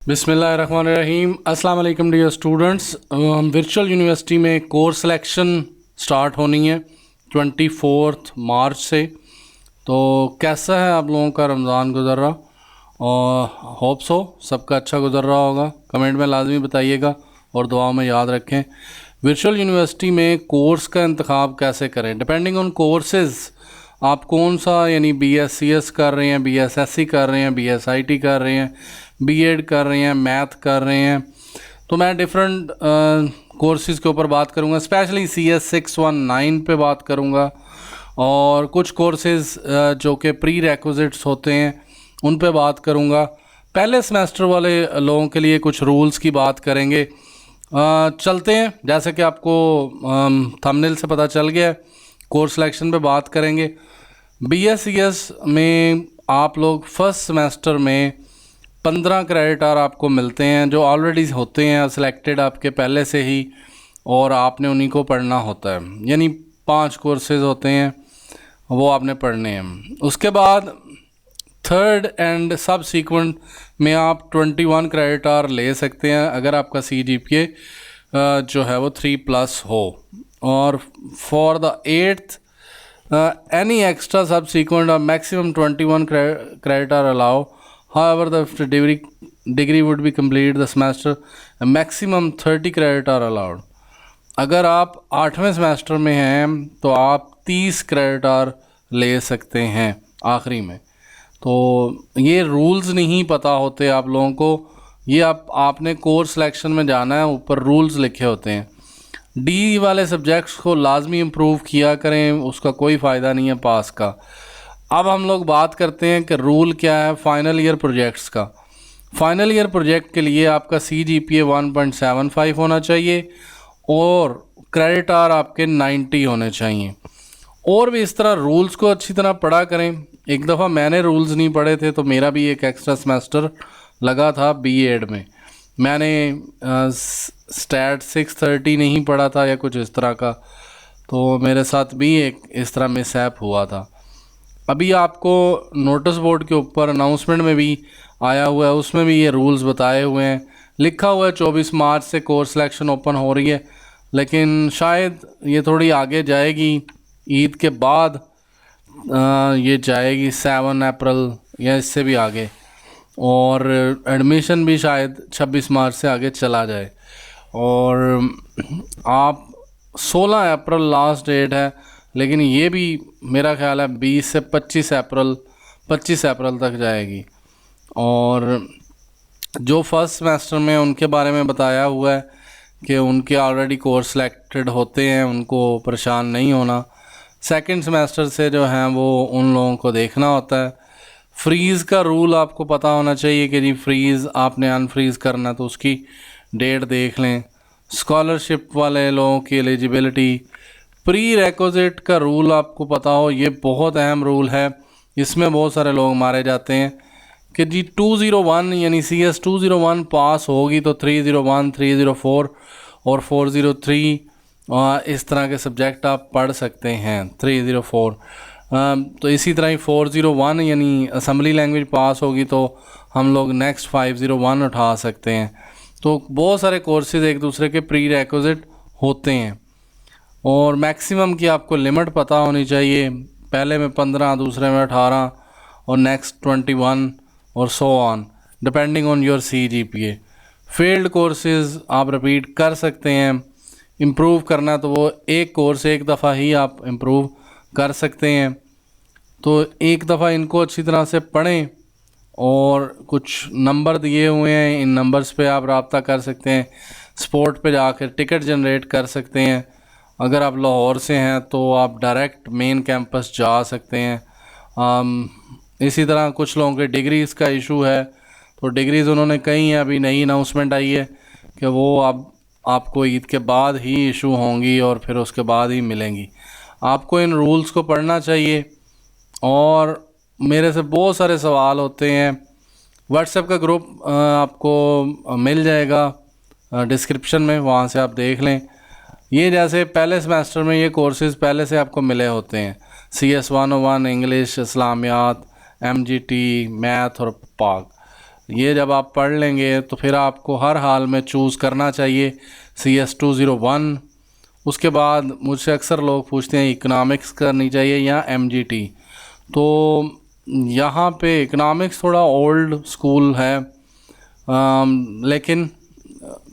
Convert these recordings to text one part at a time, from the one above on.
बिस्मिल्लाहिर्रहमानिर्रहीम। अस्सलाम वालेकुम डियर स्टूडेंट्स। वर्चुअल यूनिवर्सिटी में कोर्स सिलेक्शन स्टार्ट होनी है 24 मार्च से। तो कैसा है आप लोगों का रमज़ान गुज़र रहा? और होप सो सबका अच्छा गुज़र रहा होगा। कमेंट में लाजमी बताइएगा और दुआओं में याद रखें। वर्चुअल यूनिवर्सिटी में कोर्स का इंतखाब कैसे करें? डिपेंडिंग ऑन कोर्सेज़ आप कौन सा, यानी BScs कर रहे हैं, BSsc कर रहे हैं, BSIT कर रहे हैं, B.Ed कर रहे हैं, मैथ कर रहे हैं, तो मैं डिफरेंट कोर्सेज़ के ऊपर बात करूंगा। स्पेशली CS 619 पे बात करूंगा और कुछ कोर्सेज़ जो कि प्री रेक्विजिट्स होते हैं उन पे बात करूंगा। पहले सेमेस्टर वाले लोगों के लिए कुछ रूल्स की बात करेंगे। चलते हैं, जैसे कि आपको थंबनेल से पता चल गया, कोर्स सिलेक्शन पे बात करेंगे। BScs में आप लोग फर्स्ट सेमेस्टर में 15 क्रेडिट आवर आपको मिलते हैं जो ऑलरेडी होते हैं सिलेक्टेड आपके पहले से ही, और आपने उन्हीं को पढ़ना होता है। यानी 5 कोर्सेज होते हैं वो आपने पढ़ने हैं। उसके बाद थर्ड एंड सब सीक्वेंट में आप 21 क्रेडिट आवर ले सकते हैं अगर आपका CGPA जो है वो 3+ हो। और for the 8th any extra subsequent or maximum 21 credit are allowed. However, the degree would be completed the semester, a maximum 30 credit are allowed. अगर आप 8वें सेमेस्टर में हैं तो आप 30 क्रेडिट आवर ले सकते हैं आखिरी में। तो ये रूल्स नहीं पता होते आप लोगों को, ये आपने कोर्स सिलेक्शन में जाना है, ऊपर रूल्स लिखे होते हैं। D वाले सब्जेक्ट्स को लाजमी इम्प्रूव किया करें, उसका कोई फ़ायदा नहीं है पास का। अब हम लोग बात करते हैं कि रूल क्या है फाइनल ईयर प्रोजेक्ट्स का। फाइनल ईयर प्रोजेक्ट के लिए आपका CGPA 1.75 होना चाहिए और क्रेडिट आवर आपके 90 होने चाहिए। और भी इस तरह रूल्स को अच्छी तरह पढ़ा करें। एक दफ़ा मैंने रूल्स नहीं पढ़े थे तो मेरा भी एक एक्स्ट्रा सेमेस्टर लगा था B.Ed में। मैंने स्टैट 630 नहीं पढ़ा था या कुछ इस तरह का, तो मेरे साथ भी एक इस तरह मिसहैप हुआ था। अभी आपको नोटिस बोर्ड के ऊपर अनाउंसमेंट में भी आया हुआ है, उसमें भी ये रूल्स बताए हुए हैं। लिखा हुआ है 24 मार्च से कोर्स सिलेक्शन ओपन हो रही है, लेकिन शायद ये थोड़ी आगे जाएगी, ईद के बाद ये जाएगी 7 अप्रैल या इससे भी आगे, और एडमिशन भी शायद 26 मार्च से आगे चला जाए। और आप 16 अप्रैल लास्ट डेट है, लेकिन ये भी मेरा ख्याल है 20 से 25 अप्रैल तक जाएगी। और जो फर्स्ट सेमेस्टर में उनके बारे में बताया हुआ है कि उनके ऑलरेडी कोर्स सिलेक्टेड होते हैं, उनको परेशान नहीं होना। सेकंड सेमेस्टर से जो हैं वो उन लोगों को देखना होता है। फ्रीज़ का रूल आपको पता होना चाहिए कि जी फ्रीज़ आपने अनफ्रीज़ करना तो उसकी डेट देख लें। स्कॉलरशिप वाले लोगों की एलिजिबिलिटी, प्री रिक्विजिट का रूल आपको पता हो, ये बहुत अहम रूल है। इसमें बहुत सारे लोग मारे जाते हैं कि जी 201 यानी CS 201 पास होगी तो 301, 304 और 403 इस तरह के सब्जेक्ट आप पढ़ सकते हैं। 304 तो इसी तरह ही 401 यानी असम्बली लैंग्वेज पास होगी तो हम लोग नेक्स्ट 501 उठा सकते हैं। तो बहुत सारे कोर्सेज़ एक दूसरे के प्री रिक्विजिट होते हैं और मैक्सिमम की आपको लिमिट पता होनी चाहिए। पहले में 15, दूसरे में 18 और नेक्स्ट 21 और so on depending on your CGPA। Failed courses आप रिपीट कर सकते हैं। इम्प्रूव करना तो वो एक कोर्स एक दफ़ा ही आप इम्प्रूव कर सकते हैं। तो एक दफ़ा इनको अच्छी तरह से पढ़ें और कुछ नंबर दिए हुए हैं, इन नंबर्स पे आप रब्ता कर सकते हैं। स्पोर्ट पे जाकर टिकट जनरेट कर सकते हैं। अगर आप लाहौर से हैं तो आप डायरेक्ट मेन कैंपस जा सकते हैं। इसी तरह कुछ लोगों के डिग्रीज़ का इशू है, तो डिग्रीज़ उन्होंने कही हैं, अभी नई अनाउंसमेंट आई है कि वो आपको ईद के बाद ही इशू होंगी और फिर उसके बाद ही मिलेंगी। आपको इन रूल्स को पढ़ना चाहिए। और मेरे से बहुत सारे सवाल होते हैं। व्हाट्सएप का ग्रुप आपको मिल जाएगा डिस्क्रिप्शन में, वहाँ से आप देख लें। ये जैसे पहले सेमेस्टर में ये कोर्सेज़ पहले से आपको मिले होते हैं, CS 101 इंग्लिश, इस्लामियात, MGT, मैथ और पाक। ये जब आप पढ़ लेंगे तो फिर आपको हर हाल में चूज़ करना चाहिए CS201। उसके बाद मुझसे अक्सर लोग पूछते हैं इकनॉमिक्स करनी चाहिए या MGT। तो यहाँ पे इकनॉमिक्स थोड़ा ओल्ड स्कूल है, लेकिन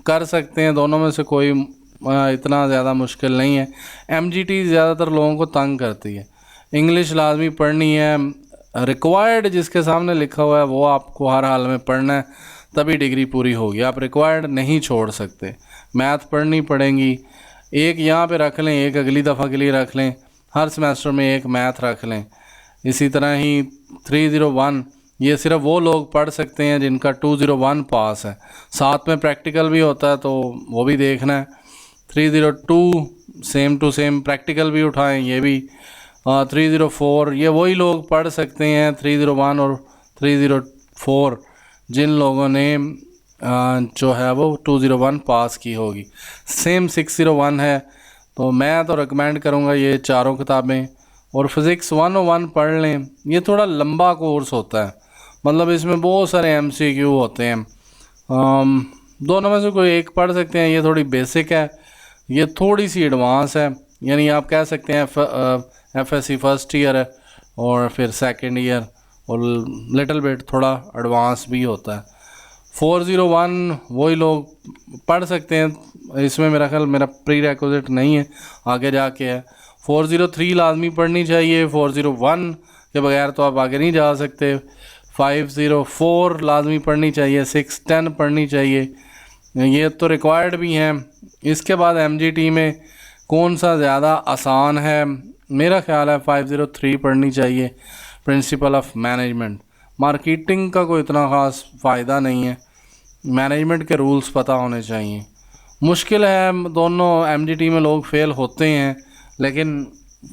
कर सकते हैं, दोनों में से कोई इतना ज़्यादा मुश्किल नहीं है। MGT ज़्यादातर लोगों को तंग करती है। इंग्लिश लाजमी पढ़नी है, रिक्वायर्ड जिसके सामने लिखा हुआ है वो आपको हर हाल में पढ़ना है, तभी डिग्री पूरी होगी। आप रिक्वायर्ड नहीं छोड़ सकते। मैथ पढ़नी पड़ेगी, एक यहाँ पे रख लें, एक अगली दफ़ा के लिए रख लें, हर सेमेस्टर में एक मैथ रख लें। इसी तरह ही 301 ये सिर्फ वो लोग पढ़ सकते हैं जिनका 201 पास है, साथ में प्रैक्टिकल भी होता है तो वो भी देखना है। 302 सेम टू सेम प्रैक्टिकल भी उठाएं, ये भी। 304 ये वही लोग पढ़ सकते हैं, 301 और 304 जिन लोगों ने जो है वो 201 पास की होगी। सेम 601 है, तो मैं तो रिकमेंड करूँगा ये चारों किताबें। और फिज़िक्स 101 पढ़ लें, ये थोड़ा लंबा कोर्स होता है, मतलब इसमें बहुत सारे MCQ होते हैं। दोनों में से कोई एक पढ़ सकते हैं। ये थोड़ी बेसिक है, ये थोड़ी सी एडवांस है, यानी आप कह सकते हैं FSC फर्स्ट ईयर है और फिर सेकंड ईयर, और लिटिल बिट थोड़ा एडवांस भी होता है। 401 वही लोग पढ़ सकते हैं, इसमें मेरा ख्याल मेरा प्री रिक्विजिट नहीं है, आगे जाके है। 403 लाजमी पढ़नी चाहिए, 401 के बगैर तो आप आगे नहीं जा सकते। 504 लाजमी पढ़नी चाहिए, 610 पढ़नी चाहिए, ये तो रिक्वायर्ड भी हैं। इसके बाद MGT में कौन सा ज़्यादा आसान है, मेरा ख्याल है 503 पढ़नी चाहिए, प्रिंसिपल ऑफ मैनेजमेंट। मार्केटिंग का कोई इतना ख़ास फ़ायदा नहीं है, मैनेजमेंट के रूल्स पता होने चाहिए। मुश्किल है, दोनों MGT में लोग फेल होते हैं, लेकिन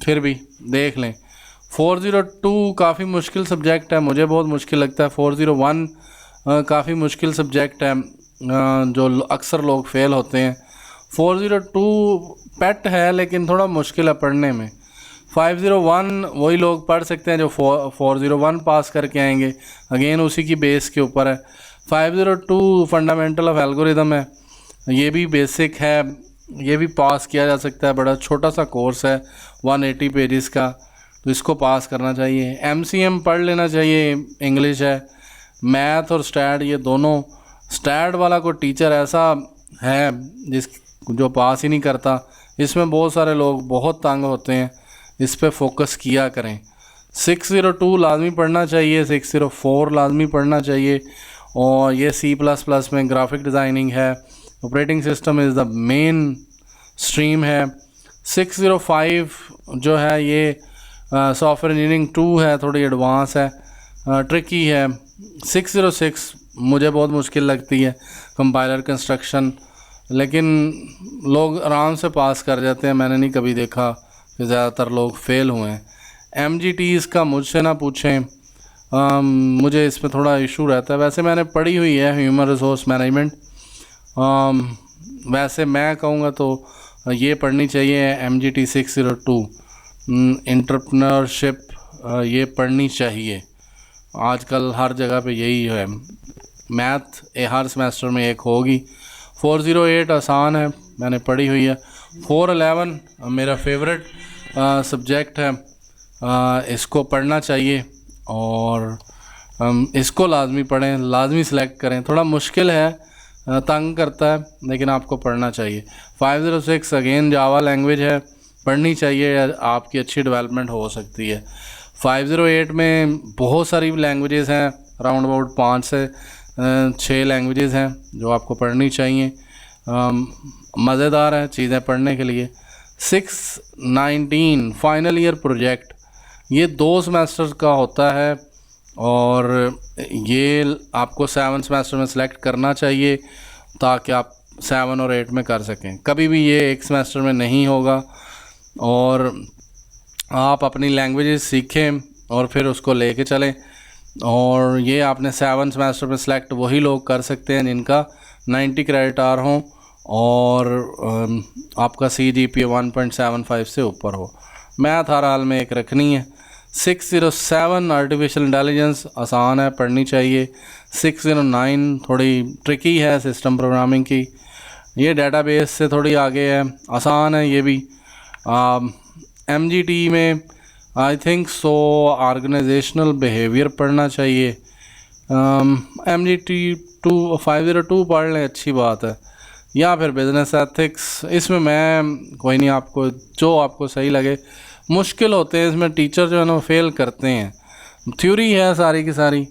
फिर भी देख लें। 402 काफ़ी मुश्किल सब्जेक्ट है, मुझे बहुत मुश्किल लगता है। 401 काफ़ी मुश्किल सब्जेक्ट है, जो अक्सर लोग फेल होते हैं। 402 पेट है लेकिन थोड़ा मुश्किल है पढ़ने में। 501 वही लोग पढ़ सकते हैं जो 401 पास करके आएंगे, अगेन उसी की बेस के ऊपर है। 502 फंडामेंटल ऑफ एल्गोरिदम है, ये भी बेसिक है, ये भी पास किया जा सकता है, बड़ा छोटा सा कोर्स है 180 पेजेस का, तो इसको पास करना चाहिए। MCM पढ़ लेना चाहिए, इंग्लिश है। मैथ और स्टैट ये दोनों, स्टैट वाला कोई टीचर ऐसा है जो पास ही नहीं करता, इसमें बहुत सारे लोग बहुत तंग होते हैं, इस पे फोकस किया करें। 602 लाजमी पढ़ना चाहिए, 604 लाजमी पढ़ना चाहिए, और ये C++ में ग्राफिक डिज़ाइनिंग है, operating system is the main stream है। 605 जो है ये सॉफ्टवेयर इंजीनियरिंग 2 है, थोड़ी एडवांस है, ट्रिकी है। 606 मुझे बहुत मुश्किल लगती है, कंपाइलर कंस्ट्रक्शन, लेकिन लोग आराम से पास कर जाते हैं, मैंने नहीं कभी देखा कि ज़्यादातर लोग फेल हुए हैं। MGTs का मुझसे ना पूछें, मुझे इसमें थोड़ा इशू रहता है। वैसे मैंने पढ़ी हुई है ह्यूमन रिसोर्स मैनेजमेंट, वैसे मैं कहूँगा तो ये पढ़नी चाहिए MGT 602। एंटरप्रेन्योरशिप ये पढ़नी चाहिए, आजकल हर जगह पे यही है। मैथ हर सेमेस्टर में एक होगी। 408 आसान है, मैंने पढ़ी हुई है। 411 मेरा फेवरेट सब्जेक्ट है, इसको पढ़ना चाहिए और इसको लाजमी पढ़ें, लाजमी सेलेक्ट करें। थोड़ा मुश्किल है, तंग करता है, लेकिन आपको पढ़ना चाहिए। 506 अगेन जावा लैंग्वेज है, पढ़नी चाहिए, आपकी अच्छी डेवलपमेंट हो सकती है। 508 में बहुत सारी लैंग्वेजेस हैं, अराउंड अबाउट 5 से 6 लैंग्वेजेस हैं जो आपको पढ़नी चाहिए। मज़ेदार है चीज़ें पढ़ने के लिए। 619 फाइनल ईयर प्रोजेक्ट, ये 2 सेमेस्टर का होता है और ये आपको 7 सेमेस्टर में सेलेक्ट करना चाहिए ताकि आप 7 और 8 में कर सकें। कभी भी ये एक सेमेस्टर में नहीं होगा, और आप अपनी लैंग्वेजेस सीखें और फिर उसको लेके चलें। और ये आपने 7 सेमेस्टर में सेलेक्ट वही लोग कर सकते हैं जिनका 90 क्रेडिट आवर हों और आपका CGPA 1.75 से ऊपर हो। मैथ हर हाल में एक रखनी है। 607 आर्टिफिशियल इंटेलिजेंस आसान है, पढ़नी चाहिए। 609 थोड़ी ट्रिकी है सिस्टम प्रोग्रामिंग की, ये डेटाबेस से थोड़ी आगे है, आसान है ये भी। MGT में I think so organisational behaviour पढ़ना चाहिए। MGT 502 पढ़ लें, अच्छी बात है, या फिर बिज़नेस एथिक्स। इसमें मैं कोई नहीं, आपको जो आपको सही लगे। मुश्किल होते हैं इसमें, टीचर जो है ना फेल करते हैं। थ्योरी है सारी की सारी,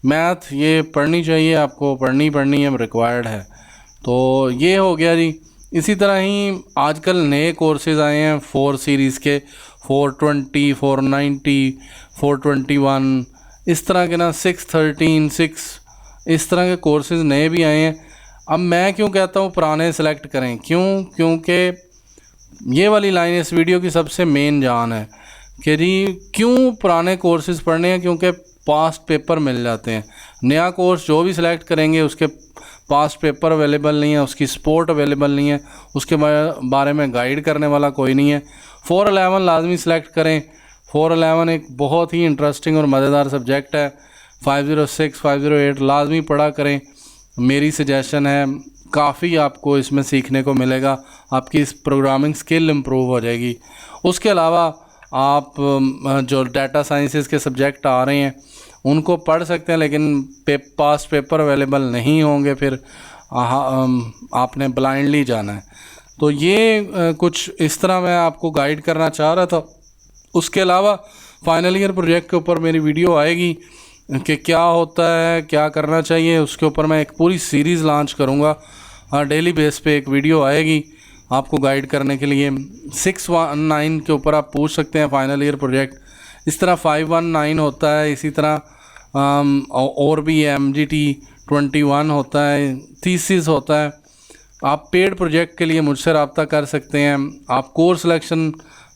मैथ ये पढ़नी चाहिए आपको, पढ़नी है, रिक्वायर्ड है। तो ये हो गया जी। इसी तरह ही आजकल नए कोर्सेज आए हैं 4 सीरीज़ के, 420, 490, 421, इस तरह के ना 613, 6 इस तरह के कोर्सेज नए भी आए हैं। अब मैं क्यों कहता हूँ पुराने सेलेक्ट करें, क्योंकि ये वाली लाइन इस वीडियो की सबसे मेन जान है कि जी क्यों पुराने कोर्सेज पढ़ने हैं, क्योंकि पास्ट पेपर मिल जाते हैं। नया कोर्स जो भी सिलेक्ट करेंगे उसके पास्ट पेपर अवेलेबल नहीं है, उसकी सपोर्ट अवेलेबल नहीं है, उसके बारे में गाइड करने वाला कोई नहीं है। 411 लाजमी सेलेक्ट करें। 411 एक बहुत ही इंटरेस्टिंग और मज़ेदार सब्जेक्ट है। 506, 508 लाजमी पढ़ा करें, मेरी सजेशन है। काफ़ी आपको इसमें सीखने को मिलेगा, आपकी इस प्रोग्रामिंग स्किल इम्प्रूव हो जाएगी। उसके अलावा आप जो डाटा साइंसेस के सब्जेक्ट आ रहे हैं उनको पढ़ सकते हैं, लेकिन पास्ट पेपर अवेलेबल नहीं होंगे, फिर आपने ब्लाइंडली जाना है। तो ये कुछ इस तरह मैं आपको गाइड करना चाह रहा था। उसके अलावा फाइनल ईयर प्रोजेक्ट के ऊपर मेरी वीडियो आएगी कि क्या होता है, क्या करना चाहिए, उसके ऊपर मैं एक पूरी सीरीज़ लॉन्च करूँगा। डेली बेस पे एक वीडियो आएगी आपको गाइड करने के लिए। 619 के ऊपर आप पूछ सकते हैं फाइनल ईयर प्रोजेक्ट। इस तरह 519 होता है, इसी तरह और भी MGT 21 होता है, थीसिस होता है। आप पेड प्रोजेक्ट के लिए मुझसे रब्ता कर सकते हैं, आप कोर्स सिलेक्शन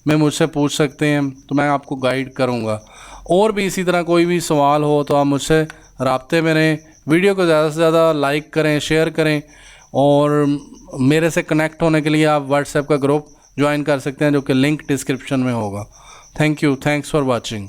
में मुझसे पूछ सकते हैं, तो मैं आपको गाइड करूँगा। और भी इसी तरह कोई भी सवाल हो तो आप मुझसे रब्ते में रहें। वीडियो को ज़्यादा से ज़्यादा लाइक करें, शेयर करें, और मेरे से कनेक्ट होने के लिए आप व्हाट्सएप का ग्रुप ज्वाइन कर सकते हैं, जो कि लिंक डिस्क्रिप्शन में होगा। Thank you, thanks for watching.